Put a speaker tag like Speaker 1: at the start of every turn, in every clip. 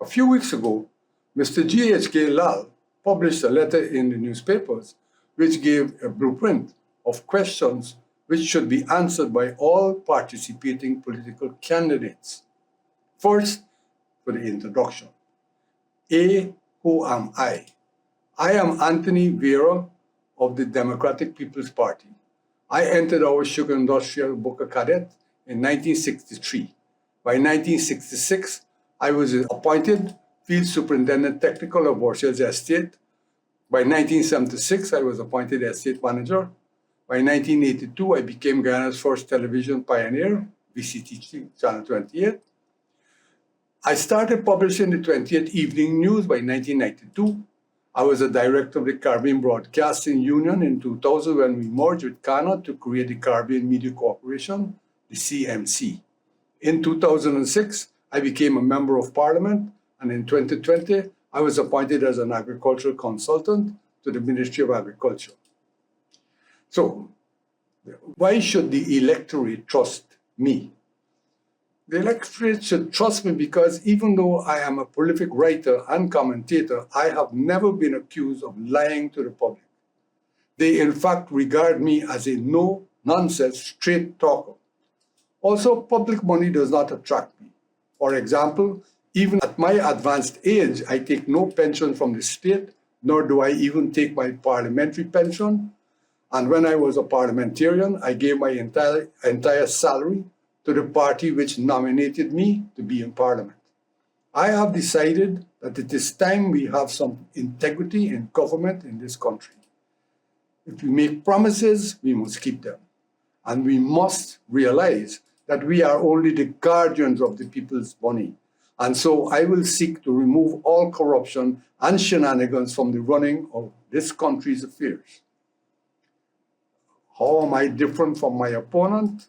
Speaker 1: A few weeks ago, Mr. GHK Lall published a letter in the newspapers which gave a blueprint of questions which should be answered by all participating political candidates. First, for the introduction. A, who am I? I am Anthony Vieira of the Democratic People's Party. I entered our sugar industrial Boca Cadet in 1963. By 1966, I was appointed Field Superintendent Technical of Vorsel's Estate. By 1976, I was appointed Estate Manager. By 1982, I became Guyana's first television pioneer, VCT Channel 28. I started publishing the 20th Evening News by 1992. I was a director of the Caribbean Broadcasting Union in 2000 when we merged with Ghana to create the Caribbean Media Corporation, the CMC. In 2006, I became a member of Parliament, and in 2020, I was appointed as an agricultural consultant to the Ministry of Agriculture. So, why should the electorate trust me? The electorate should trust me because even though I am a prolific writer and commentator, I have never been accused of lying to the public. They in fact regard me as a no-nonsense straight talker. Also, public money does not attract me. For example, even at my advanced age, I take no pension from the state, nor do I even take my parliamentary pension. And when I was a parliamentarian, I gave my entire salary to the party which nominated me to be in Parliament. I have decided that it is time we have some integrity in government in this country. If we make promises, we must keep them. And we must realize that we are only the guardians of the people's money. And so I will seek to remove all corruption and shenanigans from the running of this country's affairs. How am I different from my opponent?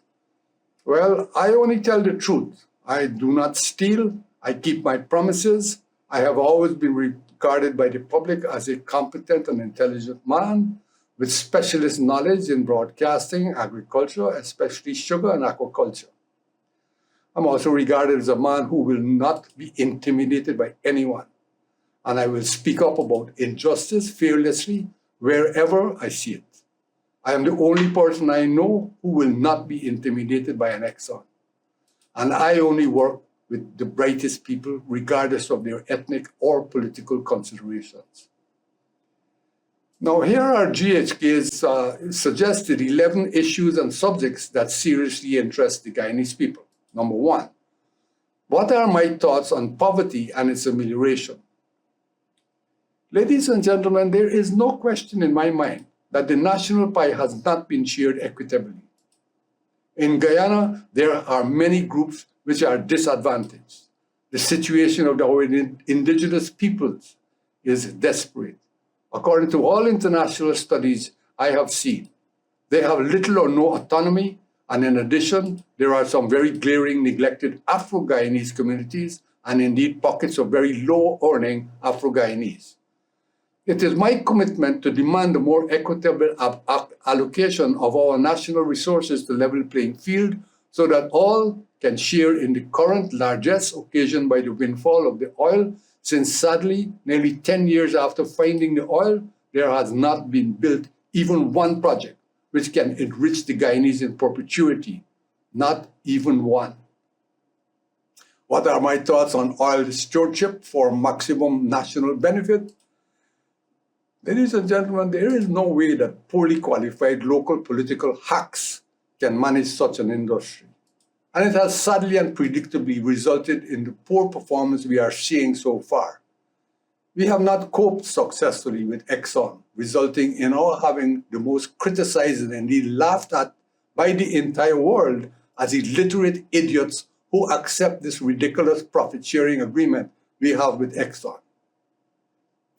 Speaker 1: Well, I only tell the truth. I do not steal. I keep my promises. I have always been regarded by the public as a competent and intelligent man with specialist knowledge in broadcasting, agriculture, especially sugar and aquaculture. I'm also regarded as a man who will not be intimidated by anyone. And I will speak up about injustice fearlessly wherever I see it. I am the only person I know who will not be intimidated by an Exxon. And I only work with the brightest people, regardless of their ethnic or political considerations. Now, here are GHK's suggested 11 issues and subjects that seriously interest the Guyanese people. Number 1, what are my thoughts on poverty and its amelioration? Ladies and gentlemen, there is no question in my mind that the national pie has not been shared equitably. In Guyana, there are many groups which are disadvantaged. The situation of our indigenous peoples is desperate. According to all international studies I have seen, they have little or no autonomy, and in addition, there are some very glaring neglected Afro-Guyanese communities and indeed pockets of very low-earning Afro-Guyanese. It is my commitment to demand a more equitable allocation of our national resources to level playing field so that all can share in the current largesse occasioned by the windfall of the oil, since sadly, nearly 10 years after finding the oil, there has not been built even one project which can enrich the Guyanese in perpetuity, not even one. What are my thoughts on oil stewardship for maximum national benefit? Ladies and gentlemen, there is no way that poorly qualified local political hacks can manage such an industry. And it has sadly and predictably resulted in the poor performance we are seeing so far. We have not coped successfully with Exxon, resulting in our having the most criticized and indeed laughed at by the entire world as illiterate idiots who accept this ridiculous profit-sharing agreement we have with Exxon.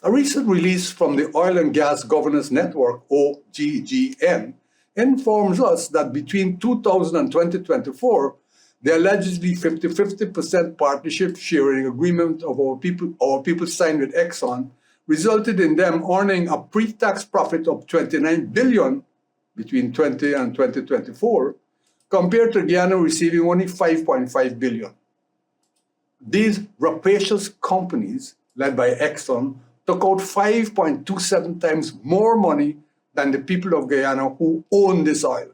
Speaker 1: A recent release from the Oil and Gas Governance Network, OGGN, informs us that between 2000 and 2024, the allegedly 50-50% partnership sharing agreement of our people signed with Exxon resulted in them earning a pre-tax profit of $29 billion between 20 and 2024, compared to Guyana receiving only $5.5 billion. these rapacious companies, led by Exxon, took out 5.27 times more money than the people of Guyana who own this oil.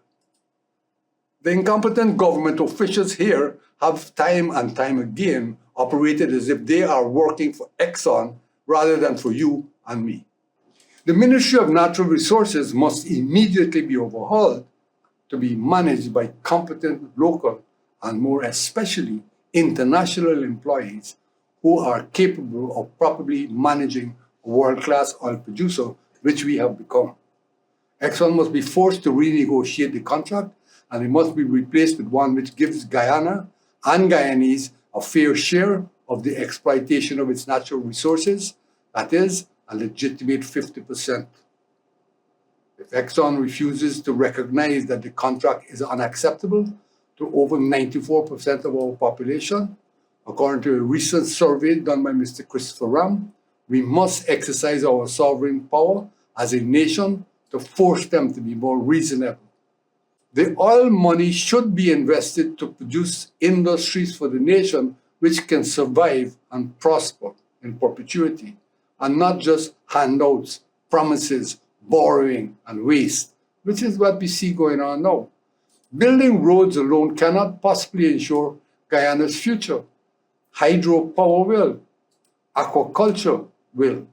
Speaker 1: The incompetent government officials here have time and time again operated as if they are working for Exxon rather than for you and me. The Ministry of Natural Resources must immediately be overhauled to be managed by competent local and more especially international employees who are capable of properly managing a world-class oil producer, which we have become. Exxon must be forced to renegotiate the contract, and it must be replaced with one which gives Guyana and Guyanese a fair share of the exploitation of its natural resources, that is, a legitimate 50%. If Exxon refuses to recognize that the contract is unacceptable to over 94% of our population, according to a recent survey done by Mr. Christopher Ram, we must exercise our sovereign power as a nation to force them to be more reasonable. The oil money should be invested to produce industries for the nation which can survive and prosper in perpetuity, and not just handouts, promises, borrowing, and waste, which is what we see going on now. Building roads alone cannot possibly ensure Guyana's future. Hydropower will, aquaculture will,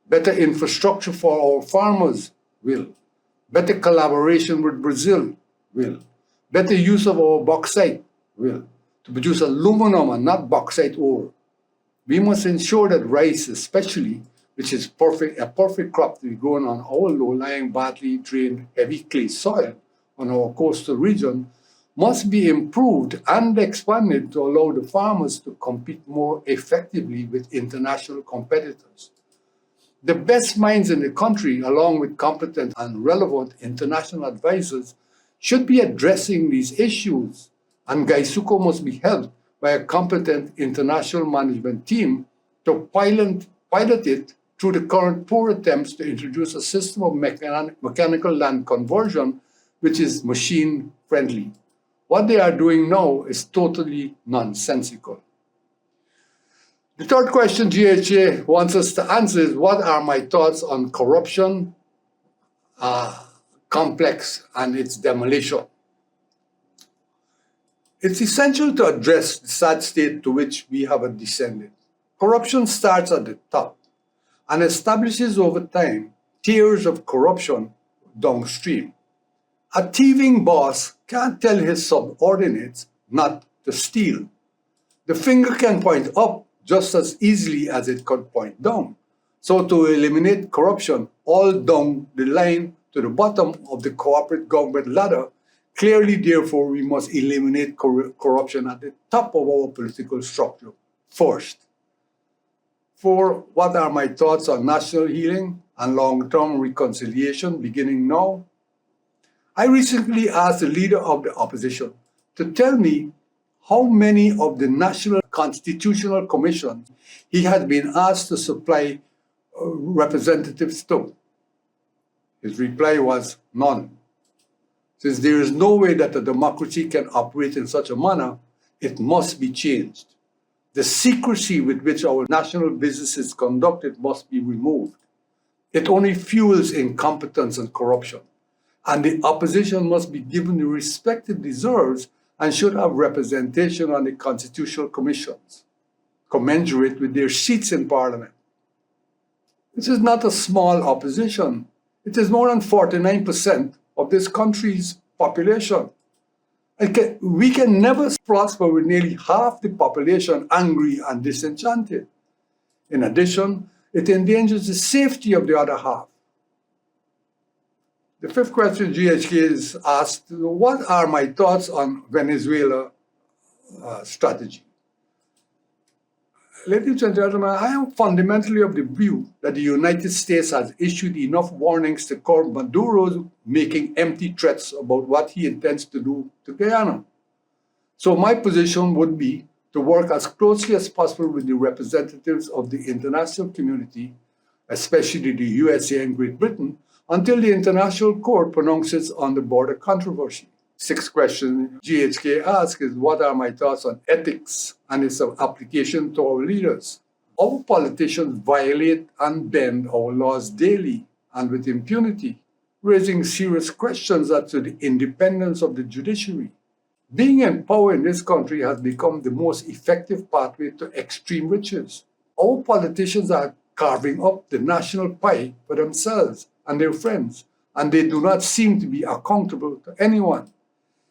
Speaker 1: better infrastructure for our farmers will, better collaboration with Brazil will, better use of our bauxite will, to produce aluminum and not bauxite ore. We must ensure that rice especially, which is a perfect crop to be grown on our low-lying, badly drained, heavy clay soil on our coastal region, must be improved and expanded to allow the farmers to compete more effectively with international competitors. The best minds in the country, along with competent and relevant international advisors, should be addressing these issues, and Gaisuco must be helped by a competent international management team to pilot it through the current poor attempts to introduce a system of mechanical land conversion which is machine-friendly. What they are doing now is totally nonsensical. The third question GHK wants us to answer is, what are my thoughts on corruption complex and its demolition? It's essential to address the sad state to which we have descended. Corruption starts at the top and establishes over time tiers of corruption downstream. A thieving boss can't tell his subordinates not to steal. The finger can point up just as easily as it could point down. So to eliminate corruption all down the line to the bottom of the corporate government ladder, clearly, therefore, we must eliminate corruption at the top of our political structure first. For what are my thoughts on national healing and long-term reconciliation beginning now? I recently asked the leader of the opposition to tell me how many of the national constitutional commissions he had been asked to supply representatives to. His reply was none. Since there is no way that a democracy can operate in such a manner, it must be changed. The secrecy with which our national business is conducted must be removed. It only fuels incompetence and corruption, and the opposition must be given the respect it deserves and should have representation on the constitutional commissions, commensurate with their seats in parliament. This is not a small opposition. It is more than 49% of this country's population. We can never prosper with nearly half the population angry and disenchanted. In addition, it endangers the safety of the other half. The fifth question GHK is asked, what are my thoughts on Venezuela strategy? Ladies and gentlemen, I am fundamentally of the view that the United States has issued enough warnings to curb Maduro's making empty threats about what he intends to do to Guyana. So my position would be to work as closely as possible with the representatives of the international community, especially the USA and Great Britain, until the International Court pronounces on the border controversy. Sixth question GHK asks is, what are my thoughts on ethics and its application to our leaders? Our politicians violate and bend our laws daily and with impunity, raising serious questions as to the independence of the judiciary. Being in power in this country has become the most effective pathway to extreme riches. Our politicians are carving up the national pie for themselves and their friends, and they do not seem to be accountable to anyone.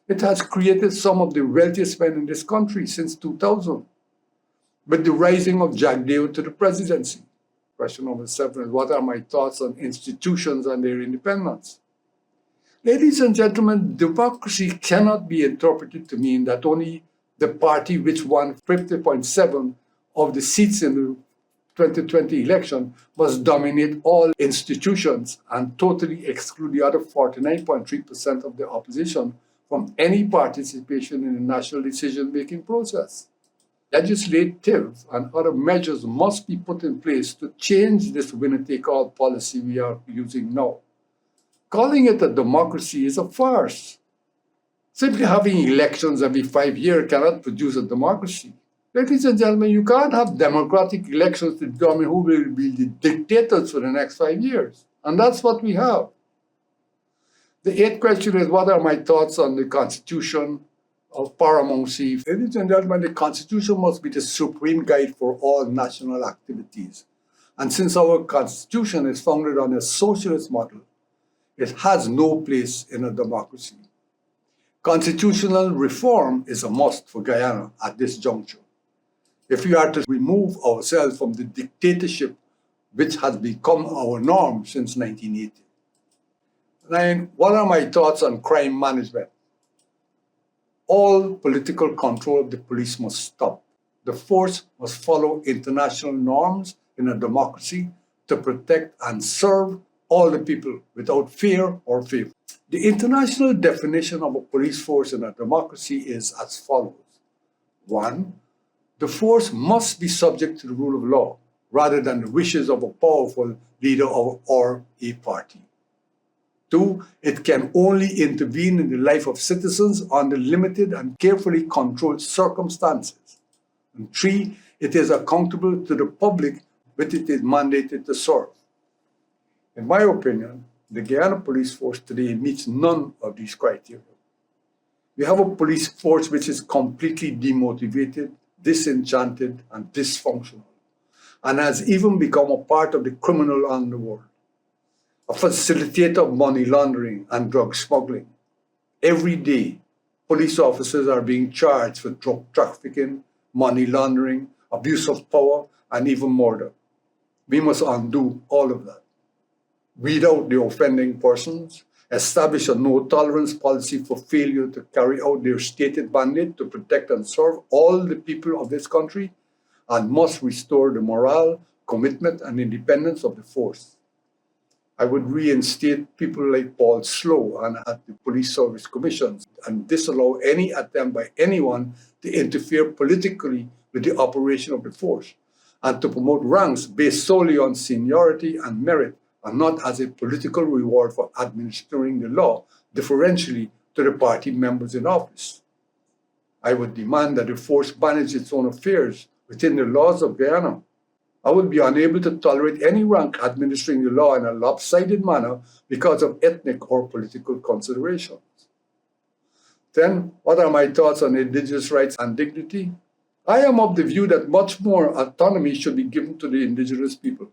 Speaker 1: It has created some of the wealthiest men in this country since 2000, with the rising of Jack Dale to the presidency. Question number 7 is, what are my thoughts on institutions and their independence? Ladies and gentlemen, democracy cannot be interpreted to mean that only the party which won 50.7 of the seats in the 2020 election must dominate all institutions and totally exclude the other 49.3% of the opposition from any participation in the national decision-making process. Legislative and other measures must be put in place to change this winner-take-all policy we are using now. Calling it a democracy is a farce. Simply having elections every 5 years cannot produce a democracy. Ladies and gentlemen, you can't have democratic elections to determine who will be the dictators for the next 5 years. And that's what we have. The 8th question is, what are my thoughts on the Constitution of paramountcy? Ladies and gentlemen, the Constitution must be the supreme guide for all national activities. And since our Constitution is founded on a socialist model, it has no place in a democracy. Constitutional reform is a must for Guyana at this juncture. If we are to remove ourselves from the dictatorship which has become our norm since 1980. 9, what are my thoughts on crime management? All political control of the police must stop. The force must follow international norms in a democracy to protect and serve all the people without fear or favor. The international definition of a police force in a democracy is as follows. 1, the force must be subject to the rule of law rather than the wishes of a powerful leader or a party. 2, it can only intervene in the life of citizens under limited and carefully controlled circumstances. And 3, it is accountable to the public which it is mandated to serve. In my opinion, the Guyana police force today meets none of these criteria. We have a police force which is completely demotivated, disenchanted, and dysfunctional, and has even become a part of the criminal underworld, a facilitator of money laundering and drug smuggling. Every day, police officers are being charged for drug trafficking, money laundering, abuse of power, and even murder. We must undo all of that. Weed out the offending persons, establish a no-tolerance policy for failure to carry out their stated mandate to protect and serve all the people of this country, and must restore the morale, commitment, and independence of the force. I would reinstate people like Paul Slow and at the Police Service Commissions and disallow any attempt by anyone to interfere politically with the operation of the force, and to promote ranks based solely on seniority and merit, and not as a political reward for administering the law differentially to the party members in office. I would demand that the force manage its own affairs within the laws of Guyana. I would be unable to tolerate any rank administering the law in a lopsided manner because of ethnic or political considerations. Then, what are my thoughts on indigenous rights and dignity? I am of the view that much more autonomy should be given to the indigenous people.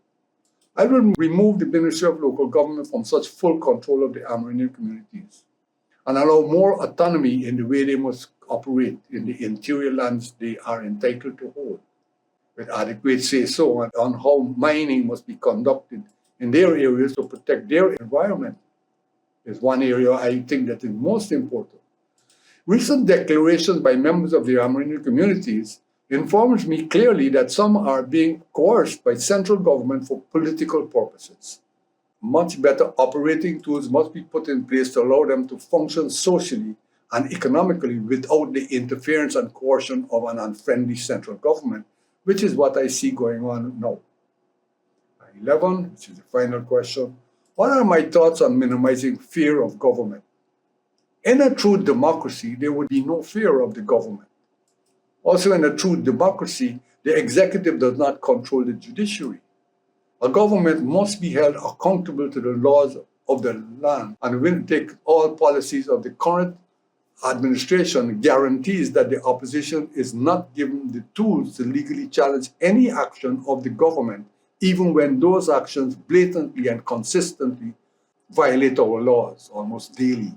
Speaker 1: I will remove the Ministry of Local Government from such full control of the Amerindian communities and allow more autonomy in the way they must operate in the interior lands they are entitled to hold, with adequate say-so on how mining must be conducted in their areas to protect their environment. Is one area I think that is most important. Recent declarations by members of the Amerindian communities informs me clearly that some are being coerced by central government for political purposes. Much better operating tools must be put in place to allow them to function socially and economically without the interference and coercion of an unfriendly central government, which is what I see going on now. 11, which is the final question, what are my thoughts on minimizing fear of government? In a true democracy, there would be no fear of the government. Also, in a true democracy, the executive does not control the judiciary. A government must be held accountable to the laws of the land and will take all policies of the current administration guarantees that the opposition is not given the tools to legally challenge any action of the government, even when those actions blatantly and consistently violate our laws almost daily.